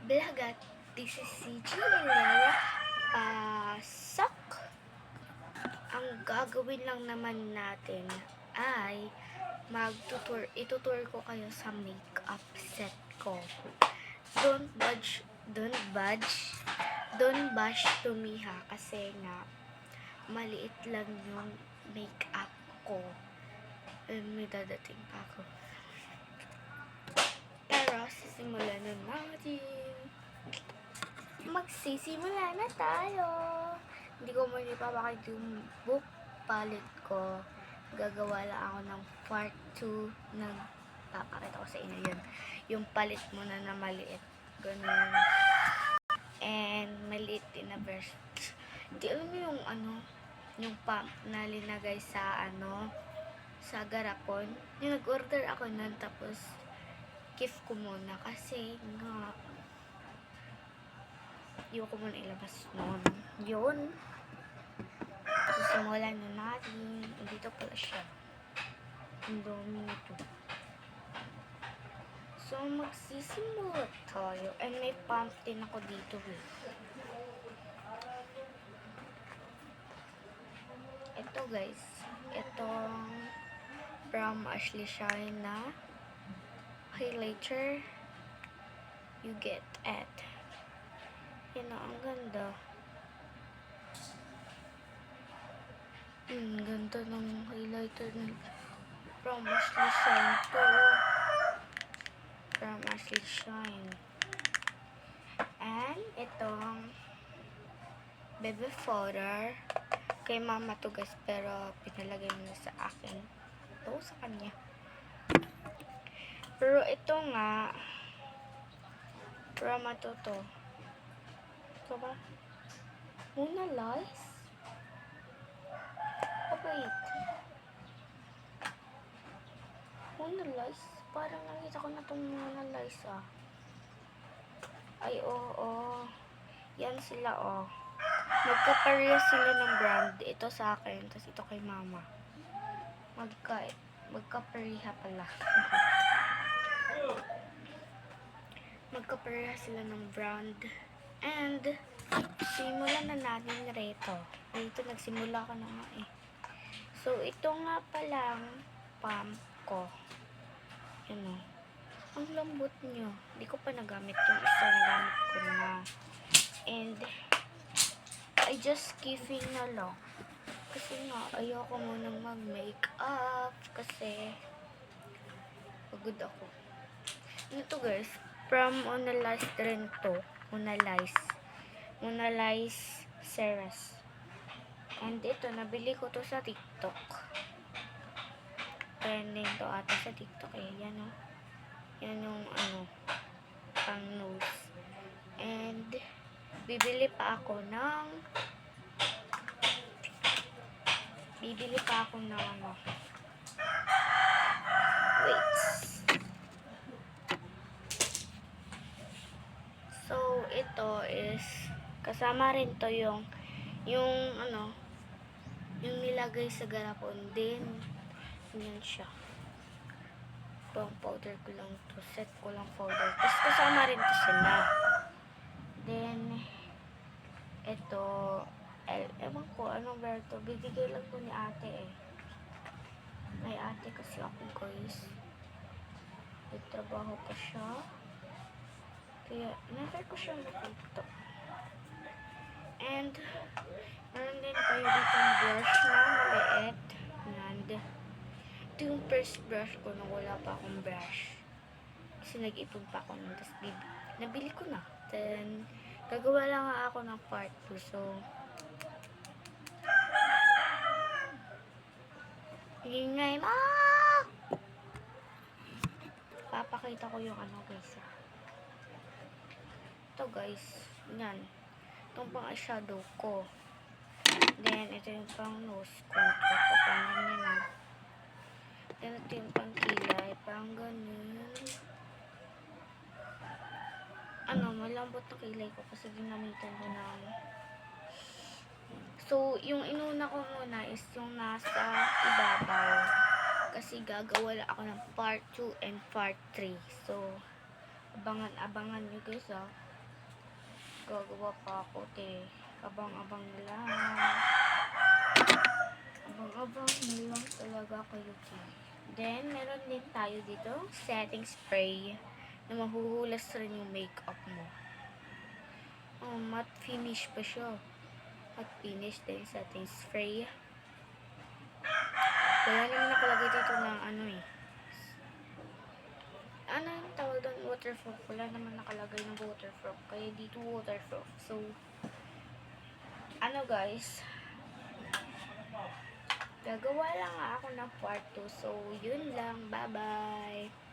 Blagat, this is CG Ilera Pasok. Ang gagawin lang naman natin ay itutur ko kayo sa makeup set ko. Don't bash to me ha, kasi nga maliit lang yung makeup ko. May dadating pa ako. Pero sisimulan na natin. Magsisimula na tayo. Hindi ko muna ipapakita yung book palette ko. Gagawa lang ako ng part 2 na papakita ko sa inyo yun. Yung palette muna na maliit. Ganun. And maliit din na brush. Di alam mo yung yung pump na linagay sa sa garapon. Yung nag-order ako nun, tapos gift ko muna kasi nga ko muna ilabas noon. Yun. Sisimulan na natin. Dito pala siya. Ang dami nito. So, magsisimula tayo. And may pump din ako dito. Ito guys. Itong from Ashley Shine na highlighter. You get it. Yan ang ganda. Ganda ng highlighter ng from Ashley Shine to. From Ashley Shine. And itong baby powder. Kay mama to guys, pero pinalagay na sa akin. Ito sa kanya. Pero ito nga, Rama to. Ito ba? Mona Lisa? Oh, wait. Mona Lisa? Parang nakita ko na itong Mona Lisa. Ay, oo. Yan sila, oh. Magkapareha sila ng brand. Ito sa akin, tapos ito kay mama. Magkapareha pala. Magkapareha sila ng brand. And, simulan na natin rito. Dito, nagsimula ka na nga eh. So, ito nga palang pump ko. Yan o. Ang lambot nyo. Hindi ko pa nagamit yung isa. Nagamit ko na. And, I just giving na lang. Kasi nga, ayoko munang mag-makeup. Kasi, pagod ako. Ito guys, from Mona Lisa rin to. Mona Lisa Ceres. And ito, nabili ko to sa TikTok. Trending to ata sa TikTok eh. Yan o. Yan yung pang nose. And, bibili pa ako ng wait. So, ito is kasama rin to yung nilagay sa garapon din. Yan siya. Pang powder ko lang to. Set ko lang powder. Tapos kasama rin to sila. Then, ito, ewan ko, anong brand to. Bibigay lang to ni ate eh. May ate kasi ako guys. Nagtrabaho pa siya. Kaya, never ko siya nakita. And, meron din tayo ditong brush na maliit. And, ito yung first brush ko nung wala pa akong brush. Kasi nag-ipon pa ako nun. Tapos, nabili ko na. Then, gagawa lang ako ng part 2. So, ingay mo! Papakita ko yung guys. Ito guys. Yan. Itong pang eyeshadow ko. Then, ito yung pang nose ko. Ito pang ganyan. Then, ito yung pang kilay. Pang ganyan. Malambot na kilay ko kasi ginamitan ko na. So, yung inuna ko muna is yung nasa ibabaw. Kasi gagawa ako ng part 2 and part 3. So, abangan nyo guys Gagawa pa ako, te. Abang-abang lang. Abang-abang lang talaga kayo, te. Then, meron din tayo dito, setting spray na mahuhulas rin yung makeup mo. Oh, matte finish pa siya. Matte finish din setting spray. Wala naman nakalagay dito ng ano eh. Ano yung tawag doon? Waterproof. Wala naman nakalagay ng waterproof. Kaya dito waterproof. So, ano guys, gagawa lang ako ng part 2. So, yun lang. Bye-bye.